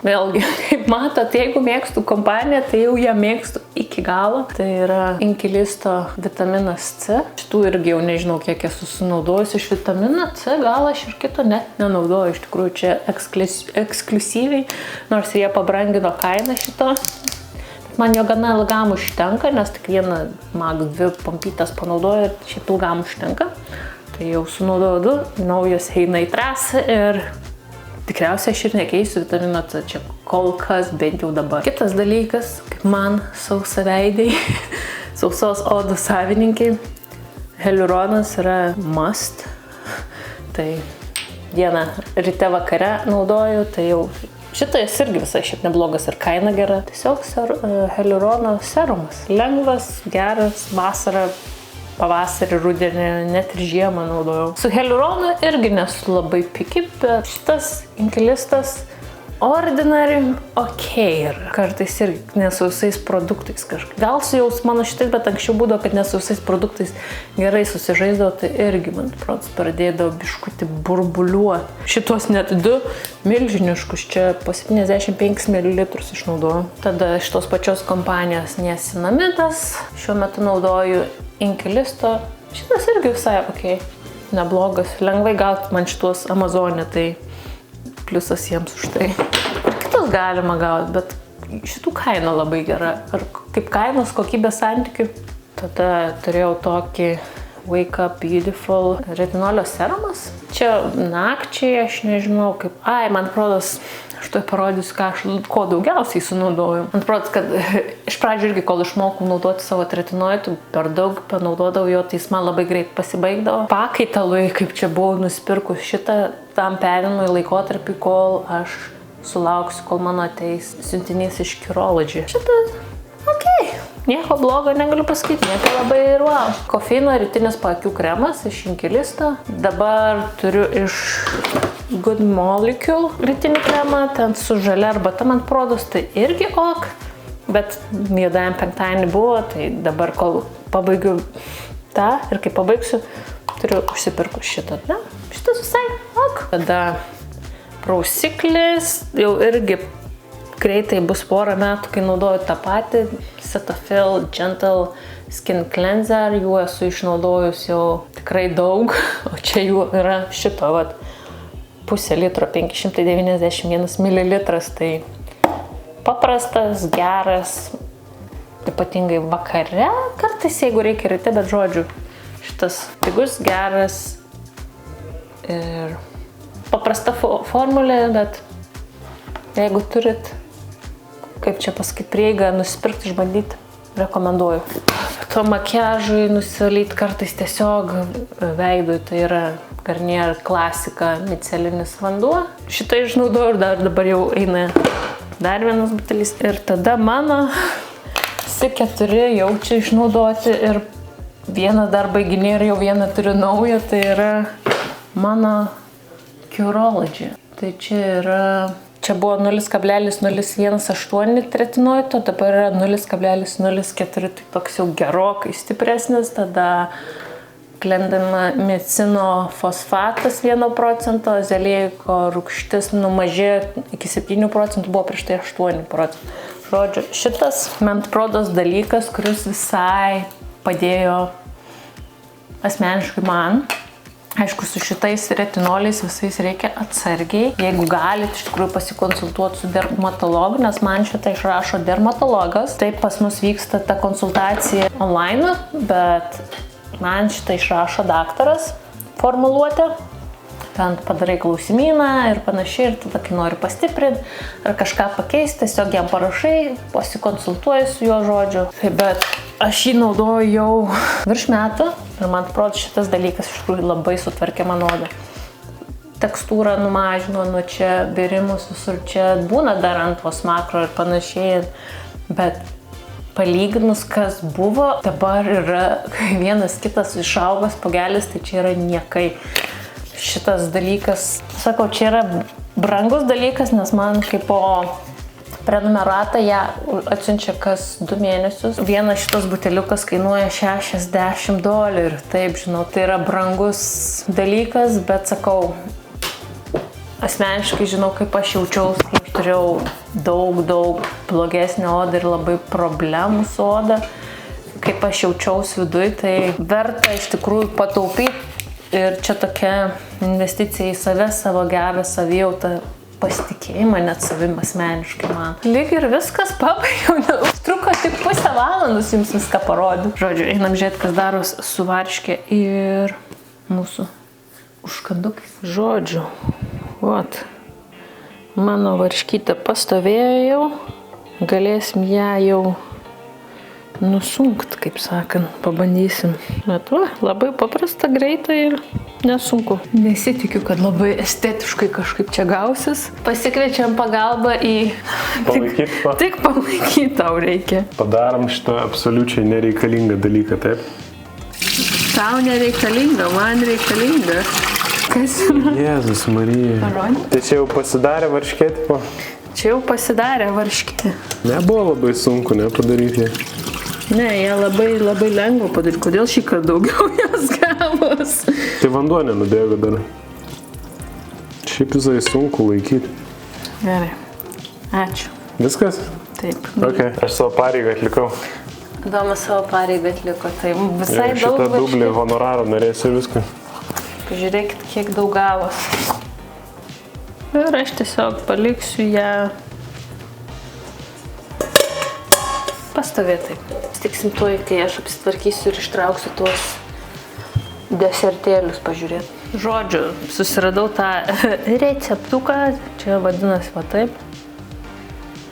Vėlgi, kaip matot, jeigu mėgstu kompaniją, tai jau ją mėgstu iki galo. Tai yra Inkilisto vitaminas C. Šitų irgi jau nežinau, kiek esu sunaudojus iš vitamino C, gal aš ir kito net nenaudoju. Iš tikrųjų, čia ekskliusyviai, nors jie pabrangino kainą šito. Man jo gana ilgam užtenka, nes tik vieną, max 2 pompytes panaudoju ir šiaip ilgam užtenka. Tai jau sunaudoju 2, naujas eina į trasą ir tikriausiai aš ir nekeisiu vitamino C, čia kol kas bent jau dabar. Kitas dalykas, kaip man sausaveidai, sausos odos savininkai, hialuronas yra must. Tai dieną ryte vakare naudoju, tai jau šitas irgi visai šiaip neblogas ir kaina gera. Tiesiog hialurono serumas. Lengvas, geras, vasarą, pavasarį, rudenį, net ir žiemą naudojau. Su hialuronu irgi nesu labai piki, bet šitas Inkilistas ordinary yra. Kartais ir nesausais produktais kažkaip. Gal su jau mano šitais, bet anksčiau būdavo, kad nesausais produktais gerai susižaisdavo, tai irgi, man protas, pradėdavo biškutį burbuliuoti. Šitos net 2 milžiniškus, čia po 75 ml išnaudoju. Tada šitos pačios kompanijos niacinamidas. Šiuo metu naudoju Inkilisto. Šitas irgi visai neblogas. Lengvai gauti man šitos Amazonė, tai pliusas jiems už tai. Kitus galima gauti, bet šitų kaina labai gera. Ar kaip kainos kokybės santykių. Tada turėjau tokį Wake Up Beautiful retinolio serumas. Čia nakčiai, aš nežinau kaip... man prodos, aš to parodysiu, ko daugiausiai sunaudoju. Man prodos, kad iš pradžių irgi, kol išmokau naudoti savo retinoidų, per daug panaudodavau jo, tai jis man labai greit pasibaigdavo. Pakaitalui, kaip čia buvau nusipirkus šitą, tam perinui laikotarpį, kol aš sulauksiu, kol mano ateis siuntinys iš Curology. Šitas, nieko blogo negaliu pasakyti, nieko labai ir wow. Kofeino rytinis paakių kremas iš Inkilisto. Dabar turiu iš Good Molecule rytinį kremą, ten su žalia arbata, man prodos, tai irgi ok. Bet juodajam penktadienį buvo, tai dabar kol pabaigiu tą ir kai pabaigsiu, turiu užsipirkus šitą. Ne? Šitas visai ok. Tada prausiklis, jau irgi greitai bus porą metų, kai naudoju tą patį Cetaphil Gentle Skin Cleanser, jų esu išnaudojus jau tikrai daug, o čia jų yra šito, pusė litro, 591 ml, tai paprastas, geras, ypatingai vakare, kartais jeigu reikia ryte, bet žodžiu, šitas pigus, geras ir paprasta formulė, bet jeigu turit, kaip čia pasakyti, prieigą, nusipirkti, išbandyti, rekomenduoju. To makiažui nusivalyti kartais tiesiog veidui, tai yra Garnier klasika micelinis vanduo. Šitą išnaudoju ir dabar jau eina dar vienas butelis. Ir tada mano C4 jau čia išnaudoti ir vieną dar baiginį ir jau vieną turiu naują, tai yra mano Curology. Tai čia yra Čia buvo 0,018 tretinoito, dabar yra 0,04, tai toks jau gerokai stipresnis, tada klendamicino fosfatas 1%, azelėjiko rūgštis numažėjo iki 7%, buvo prieš tai 8%. Žodžiu, šitas Mentprodos dalykas, kuris visai padėjo asmeniškai man. Aišku, su šitais retinoliais visais reikia atsargiai. Jeigu galite, iš tikrųjų pasikonsultuoti su dermatologu, nes man šitą išrašo dermatologas. Taip pas mus vyksta ta konsultacija online, bet man šitą išrašo daktaras formuluotę. Ten padarai klausimyną ir panašiai, ir tada, kai nori pastiprinti ar kažką pakeisti, tiesiog jam parašai, pasikonsultuoji su juo žodžiu. Bet aš jį naudoju jau virš metų ir man atrodo šitas dalykas iš tikrųjų labai sutvarkė mano odą. Tekstūrą numažino, nuo čia bėrimus visur čia būna dar ant tos makro ir panašiai, bet palyginus, kas buvo, dabar yra vienas kitas išaugęs pagelis, tai čia yra niekai. Šitas dalykas, sakau, čia yra brangus dalykas, nes man kaip po prenumeratą ją atsiunčia kas 2 mėnesius. Vienas šitas buteliukas kainuoja $60. Taip, žinau, tai yra brangus dalykas, bet sakau, asmeniškai žinau, kaip aš jaučiausi, kai aš turėjau daug blogesnę odą ir labai problemų su oda. Kaip aš jaučiausi viduj, tai verta iš tikrųjų pataupyti. Ir čia tokia investicija į save, savo gerą savijautą, pasitikėjimą net savim asmeniškai man. Lyg ir viskas pabaigiau, užtruko tik pusę valandos jums viską parodyti. Žodžiu, einam žiūrėti, kas daros su varške ir mūsų užkandukai. Žodžiu, mano varškytė pastovėjo jau, galėsim ją jau nusunkt, kaip sakant, pabandysim. Bet labai paprasta, greita ir nesunku. Nesitikiu, kad labai estetiškai kažkaip čia gausis. Pasikviečiam pagalbą į... Tik palaikyti tau reikia. Padarom šitą absoliučiai nereikalingą dalyką, taip? Tau nereikalinga, man reikalinga. Kas yra? Jėzus Marija. Parodė? Tai čia jau pasidarė varškė, tipo? Čia jau pasidarė varškė. Nebuvo labai sunku, padaryti. Ne, jie labai lengva padaryti. Kodėl šį kartą daugiau jos gavos? Tai vanduo nenubėgo dar. Šiaip visai sunku laikyti. Gerai. Ačiū. Viskas? Taip. Ok, aš savo pareigą atlikau. Domas savo pareigą atliko. Tai visai daug. Šitą dublį honorarą norėsiu viską. Pažiūrėkit, kiek daug gavos. Ir aš tiesiog paliksiu ją pastovėtai. Stiksim tuoj, kai aš apsitvarkysiu ir ištrauksiu tuos desertėlius pažiūrėti. Žodžiu, susiradau tą receptuką, čia vadinasi va taip.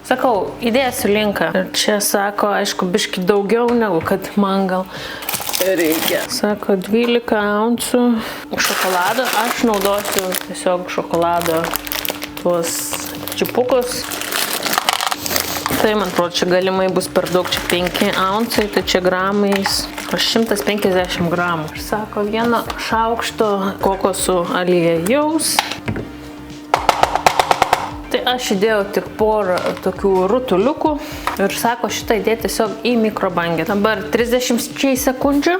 Sakau, įdėsiu linką. Ir čia sako, aišku, biški daugiau negu kad man gal reikia. Sako, 12 auncų šokolado. Aš naudosiu tiesiog šokolado tuos čipukus. Tai, man atrodo, čia galimai bus per daug, čia 5 auncai, tai čia gramais 150 gramų. Ir sako, 1 šaukšto kokosų aliejaus. Tai aš įdėjau tik porą tokių rutuliukų ir sako, šitą įdėti tiesiog į mikrobangę. Dabar 30 sekundžių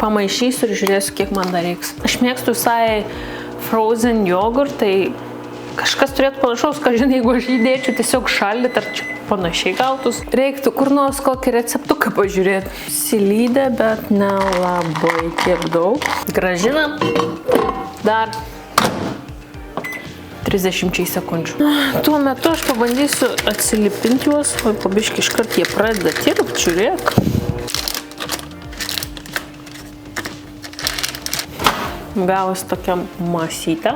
pamaišysiu ir žiūrėsiu, kiek man dar reiks. Aš mėgstu visai frozen jogurt, tai kažkas turėtų panašaus, kad žinai, jeigu aš įdėčiau tiesiog šaldyt, ar čia panašiai gautus. Reiktų kur nors kokį receptuką pažiūrėti. Silydė, bet nelabai tiek daug. Grąžinam. Dar 30 sekundžių. Tuo metu aš pabandysiu atsilipinti juos. O pabiškai iškart jie pradeda tirpt, žiūrėk. Gavus tokią masytę.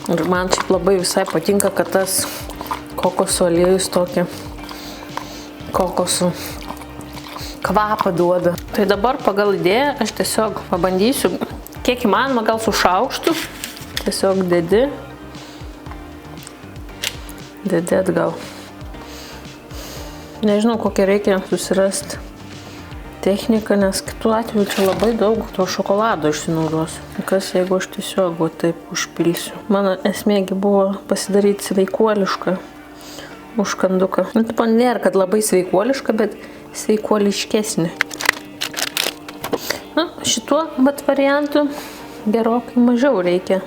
Ir man šiaip labai visai patinka, kad tas kokosų aliejus tokį kokosų kvapą duoda. Tai dabar pagal idėją aš tiesiog pabandysiu, kiek įmanoma, gal su šaukštu. Tiesiog dedi atgal. Nežinau, kokią reikia susirasti techniką, nes kitu atveju čia labai daug to šokolado išsinaudosiu. Kas jeigu aš tiesiog taip užpilsiu. Mano esmėgi buvo pasidaryti sveikuolišką užkanduką. Nu, tipo, nėra, kad labai sveikuoliška, bet sveikuoliškesnė. Na, šituo variantu gerokai mažiau reikia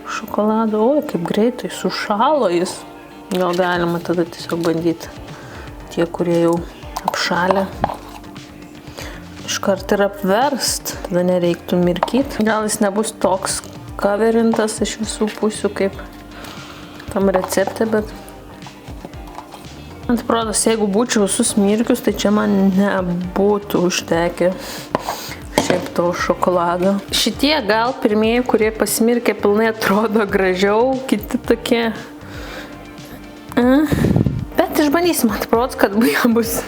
šokolado. Oi, kaip greitai sušalo jis. Gal galima tada tiesiog bandyti. Tie, kurie jau apšalę. Iškart ir apverst. Tada nereiktų mirkyti. Gal jis nebus toks kaverintas iš visų pusių kaip tam recepte, bet ant prodas, jeigu būčiau visus mirkius, tai čia man nebūtų užtekę šiaip to šokolado. Šitie gal pirmieji, kurie pasimirkė pilnai, atrodo gražiau, kiti tokie. Bet išbandysim, ant prodas, kad bus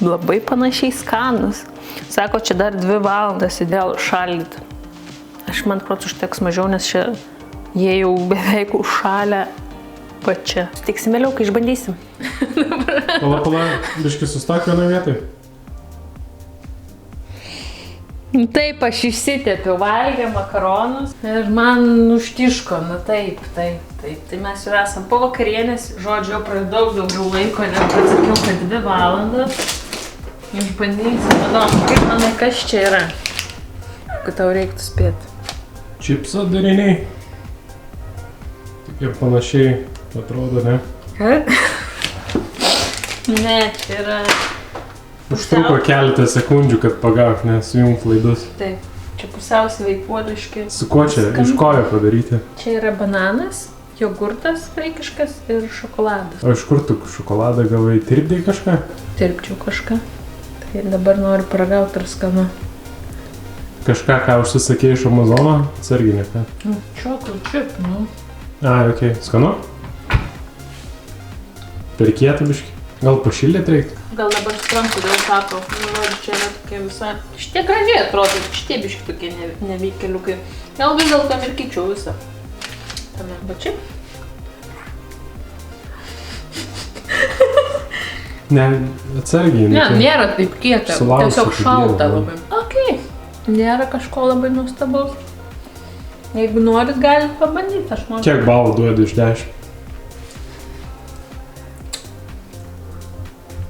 labai panašiai skanus. Sako, čia dar 2 valandas įdėl šaldyti. Aš man prodas užteks mažiau, nes čia jie jau beveik užšalę pačia. Sutiksim vėliau, kai išbandysim. Pala, biškai sustak vienoje vietoje. Taip, aš išsitepiau, valgė makaronus ir man užtiško, taip. Tai mes jau esam po vakarienės, žodžiu, jau praėjo daugiau laiko, net atsakiau, kad 2 valandas. Išbandysim, įdomu, kaip manai, kas čia yra, kad tau reiktų spėti. Čipso dariniai. Tokie panašiai atrodo, ne? Ne, čia yra... Užtruko keletą sekundžių, kad pagauk, nes jums laidus. Taip, čia pusiau sveikuoliški. Su kuo čia? Iš ko jie padaryti? Čia yra bananas, jogurtas vaikiškas ir šokoladas. O iš kur tu šokoladą gavai? Tirpdai kažką? Tirpčiau kažką. Tai dabar noriu paragauti ir skanu. Kažką, ką užsisakė iš Amazono? Atsarginė, ką? Chocolate chip, nu. Okei. Skanu? Per kietą biškį? Gal pašildyti reiktų? Gal dabar suprantu, dėl tapo. Noriu, čia yra tokie visai... Šitie gražiai atrodo, šitie biški tokie nevykėliukai. Gal vis dėlto mirkyčiau visą. Tame bačiai. Ne, atsargiai. Ne, nėra taip kieta. Sulauksiu Tiesiog kaip šalta dievą. labai. Okei. Nėra kažko labai nuostabaus. Jeigu norit, galit pabandyti, aš noriu. Kiek balų duodi iš 10?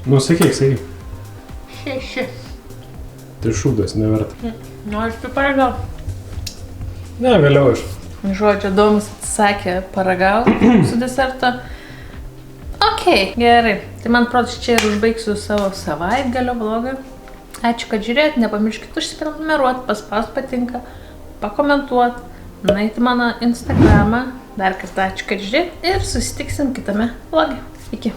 Nu, sakyk. 6. Tai šūdas, neverta. Noriu paragauti. Ne, vėliau aš. Žodžiu, Domas atsisakė paragauti su deserto. Okei, gerai. Tai man protas čia ir užbaigsiu savo savaitgalio vlogą. Ačiū, kad žiūrėjot. Nepamirškit užsiprenumeruoti, paspaust patinka, pakomentuoti, nueiti mano Instagramą. Dar kartą ačiū, kad žiūrėjot ir susitiksim kitame vloge. Iki.